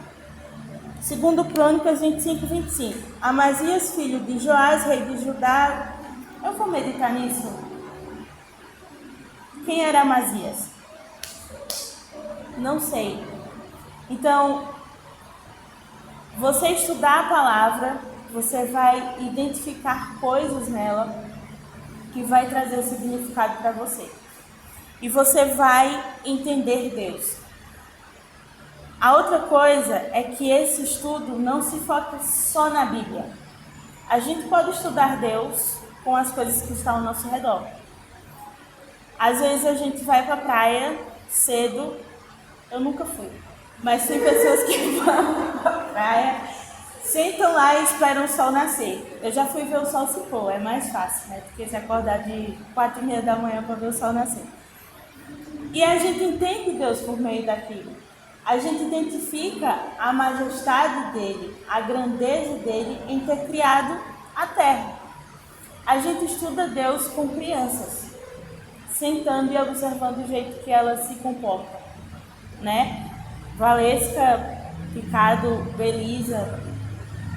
2 Crônicas 25, 25. Amazias, filho de Joás, rei de Judá. Eu vou meditar nisso. Quem era Amazias? Não sei. Então, você estudar a palavra, você vai identificar coisas nela que vai trazer significado para você. E você vai entender Deus. A outra coisa é que esse estudo não se foca só na Bíblia. A gente pode estudar Deus com as coisas que estão ao nosso redor. Às vezes a gente vai para a praia cedo, eu nunca fui, mas tem pessoas que vão para a praia, sentam lá e esperam o sol nascer. Eu já fui ver o sol se pôr, é mais fácil, né? Porque se acordar de 4h30 da manhã para ver o sol nascer. E a gente entende Deus por meio daquilo. A gente identifica a majestade dele, a grandeza dele em ter criado a terra. A gente estuda Deus com crianças, sentando e observando o jeito que ela se comporta, né? Valesca, Ricardo, Belisa,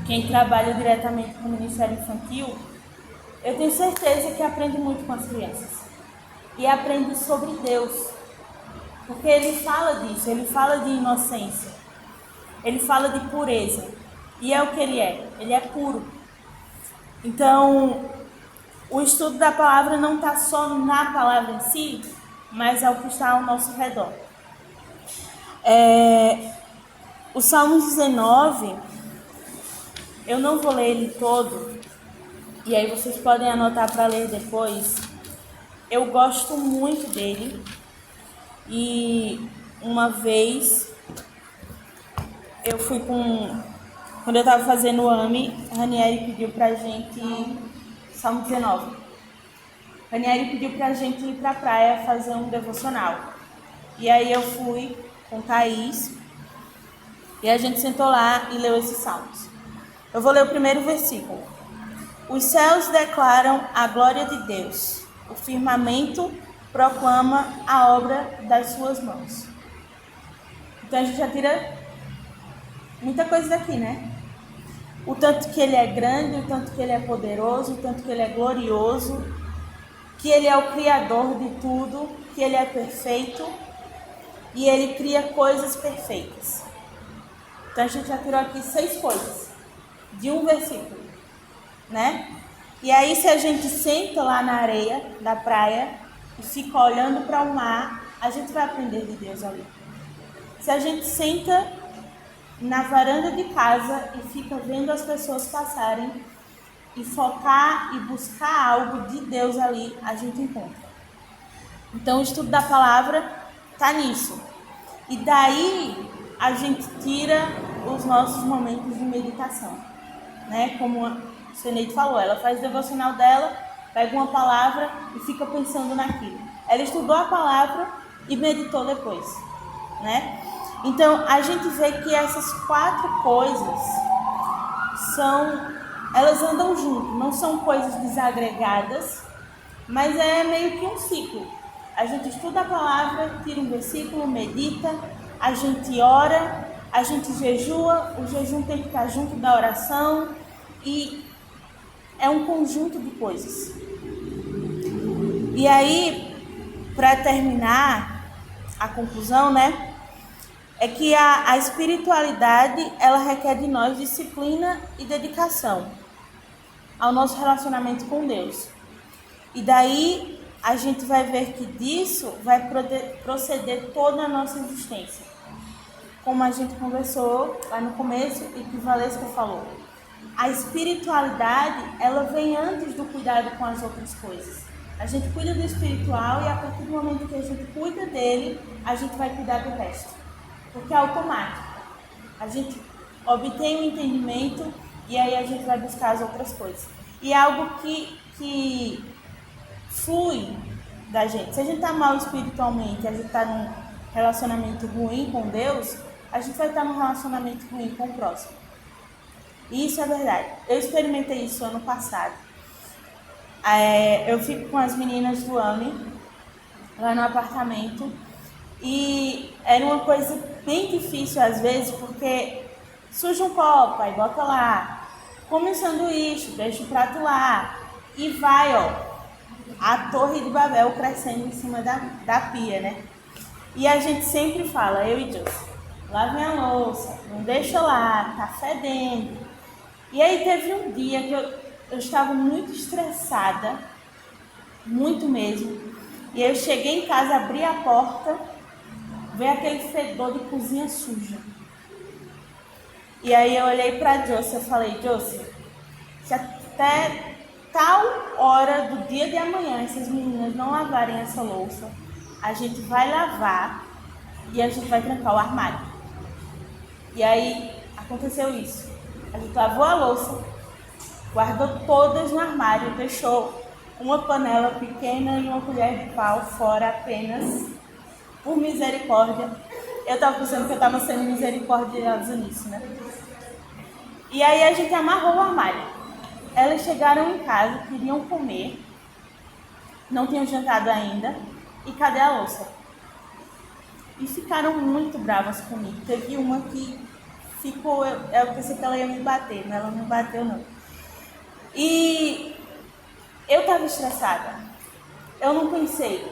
quem trabalha diretamente com o Ministério Infantil, eu tenho certeza que aprende muito com as crianças. E aprende sobre Deus. Porque ele fala disso, ele fala de inocência, ele fala de pureza. E é o que ele é puro. Então, o estudo da palavra não está só na palavra em si, mas é o que está ao nosso redor. O Salmo 19, eu não vou ler ele todo, e aí vocês podem anotar para ler depois. Eu gosto muito dele. E uma vez eu fui quando eu estava fazendo o AME, a Ranieri pediu pra gente, Salmo 19, Ranieri pediu pra gente ir pra praia fazer um devocional. E aí eu fui com Thaís e a gente sentou lá e leu esses salmos. Eu vou ler o primeiro versículo. Os céus declaram a glória de Deus, o firmamento proclama a obra das suas mãos. Então a gente já tira muita coisa daqui, né? O tanto que ele é grande, o tanto que ele é poderoso, o tanto que ele é glorioso, que ele é o criador de tudo, que ele é perfeito e ele cria coisas perfeitas. Então a gente já tirou aqui 6 coisas de um versículo, né? E aí se a gente senta lá na areia da praia e fica olhando para o mar, a gente vai aprender de Deus ali. Se a gente senta na varanda de casa e fica vendo as pessoas passarem e focar e buscar algo de Deus ali, a gente encontra. Então o estudo da palavra está nisso. E daí a gente tira os nossos momentos de meditação, né? Como a Seneide falou, ela faz o devocional dela, pega uma palavra e fica pensando naquilo. Ela estudou a palavra e meditou depois, né? Então, a gente vê que essas 4 coisas são elas andam junto, não são coisas desagregadas, mas é meio que um ciclo. A gente estuda a palavra, tira um versículo, medita, a gente ora, a gente jejua, o jejum tem que estar junto da oração e é um conjunto de coisas. E aí, para terminar a conclusão, né, é que a espiritualidade, ela requer de nós disciplina e dedicação ao nosso relacionamento com Deus. E daí a gente vai ver que disso vai proceder toda a nossa existência. Como a gente conversou lá no começo e que Valesca falou. A espiritualidade, ela vem antes do cuidado com as outras coisas. A gente cuida do espiritual e a partir do momento que a gente cuida dele, a gente vai cuidar do resto. Porque é automático. A gente obtém um entendimento e aí a gente vai buscar as outras coisas. E é algo que flui da gente. Se a gente está mal espiritualmente, a gente está num relacionamento ruim com Deus, a gente vai estar num relacionamento ruim com o próximo. E isso é verdade. Eu experimentei isso ano passado. Eu fico com as meninas do AME, lá no apartamento, e era uma coisa bem difícil às vezes, porque suja um copo, aí bota lá, come um sanduíche, deixa o prato lá, e vai, a Torre de Babel crescendo em cima da pia, né? E a gente sempre fala, eu e Deus, lavem a louça, não deixa lá, tá fedendo. E aí teve um dia que eu estava muito estressada, muito mesmo. E eu cheguei em casa, abri a porta, veio aquele fedor de cozinha suja. E aí eu olhei pra Josi, eu falei, Josi, se até tal hora do dia de amanhã essas meninas não lavarem essa louça, a gente vai lavar e a gente vai trancar o armário. E aí aconteceu isso. A gente lavou a louça, guardou todas no armário, deixou uma panela pequena e uma colher de pau fora apenas por misericórdia. Eu estava pensando que eu estava sendo misericordiosa nisso, né? E aí a gente amarrou o armário. Elas chegaram em casa, queriam comer, não tinham jantado ainda, e cadê a louça? E ficaram muito bravas comigo. Teve uma que ficou, eu pensei que ela ia me bater, mas ela não bateu não. E eu estava estressada. Eu não pensei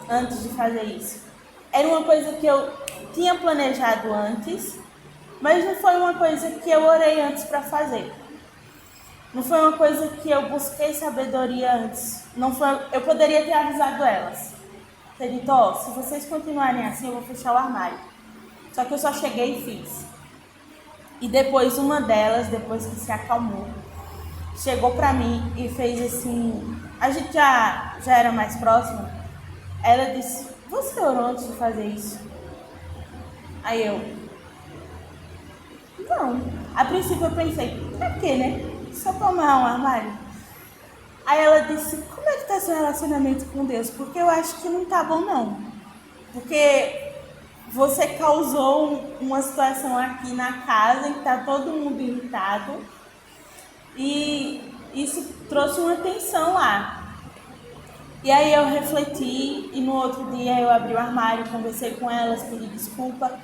antes de fazer isso. Era uma coisa que eu tinha planejado antes, mas não foi uma coisa que eu orei antes para fazer. Não foi uma coisa que eu busquei sabedoria antes. Não foi, eu poderia ter avisado elas. Ter dito, se vocês continuarem assim, eu vou fechar o armário. Só que eu só cheguei e fiz. E depois uma delas, depois que se acalmou, chegou pra mim e fez assim... A gente já era mais próxima. Ela disse, você orou antes de fazer isso? Aí eu... Não. A princípio eu pensei, pra quê, né? Só pra amarrar um armário? Aí ela disse, como é que tá seu relacionamento com Deus? Porque eu acho que não tá bom, não. Porque você causou uma situação aqui na casa em que tá todo mundo irritado. E isso trouxe uma tensão lá. E aí eu refleti e no outro dia eu abri o armário, conversei com elas, pedi desculpa.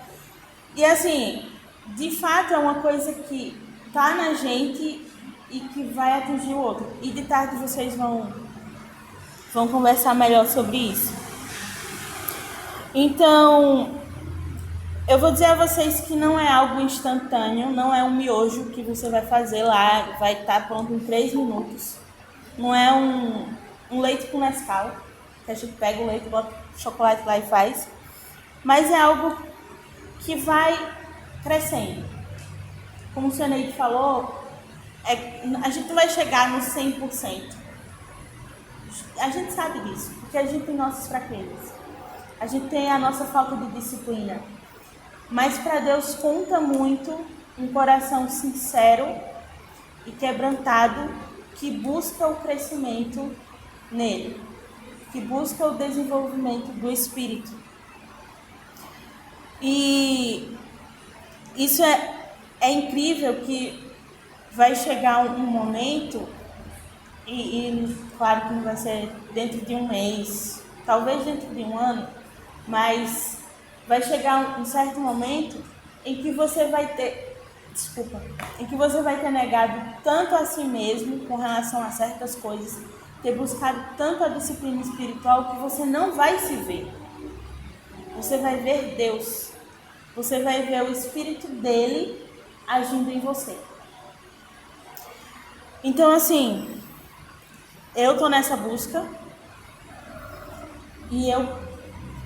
E assim, de fato é uma coisa que tá na gente e que vai atingir o outro. E de tarde vocês vão conversar melhor sobre isso. Então, eu vou dizer a vocês que não é algo instantâneo, não é um miojo que você vai fazer lá, vai estar pronto em 3 minutos. Não é um leite com Nescau, que a gente pega o leite, bota chocolate lá e faz. Mas é algo que vai crescendo. Como o senhor Neide falou, a gente não vai chegar no 100%. A gente sabe disso, porque a gente tem nossas fraquezas. A gente tem a nossa falta de disciplina. Mas para Deus conta muito um coração sincero e quebrantado que busca o crescimento nele, que busca o desenvolvimento do Espírito. E isso é incrível que vai chegar um momento, e claro que não vai ser dentro de um mês, talvez dentro de um ano, mas vai chegar um certo momento em que você vai ter, em que você vai ter negado tanto a si mesmo com relação a certas coisas, ter buscado tanto a disciplina espiritual que você não vai se ver. Você vai ver Deus. Você vai ver o Espírito dele agindo em você. Então, assim, eu tô nessa busca e eu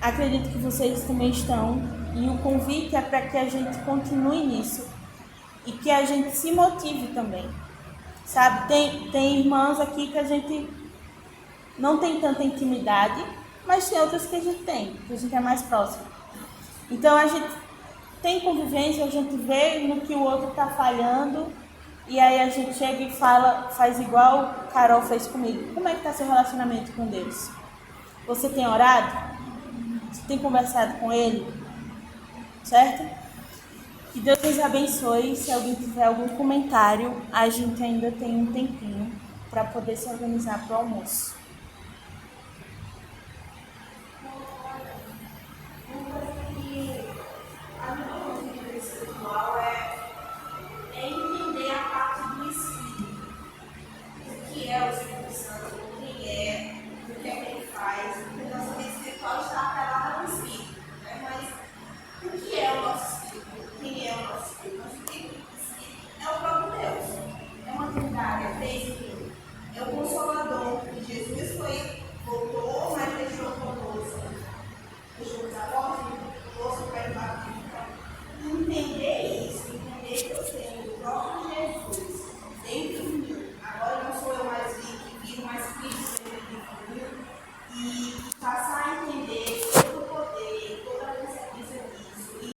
acredito que vocês também estão. E o convite é para que a gente continue nisso e que a gente se motive também. Sabe, tem irmãs aqui que a gente não tem tanta intimidade, mas tem outras que a gente tem, que a gente é mais próximo. Então a gente tem convivência, a gente vê no que o outro está falhando, e aí a gente chega e fala, faz igual Carol fez comigo. Como é que está seu relacionamento com Deus? Você tem orado? Você tem conversado com Ele? Certo? Que Deus nos abençoe. Se alguém tiver algum comentário, a gente ainda tem um tempinho para poder se organizar para o almoço.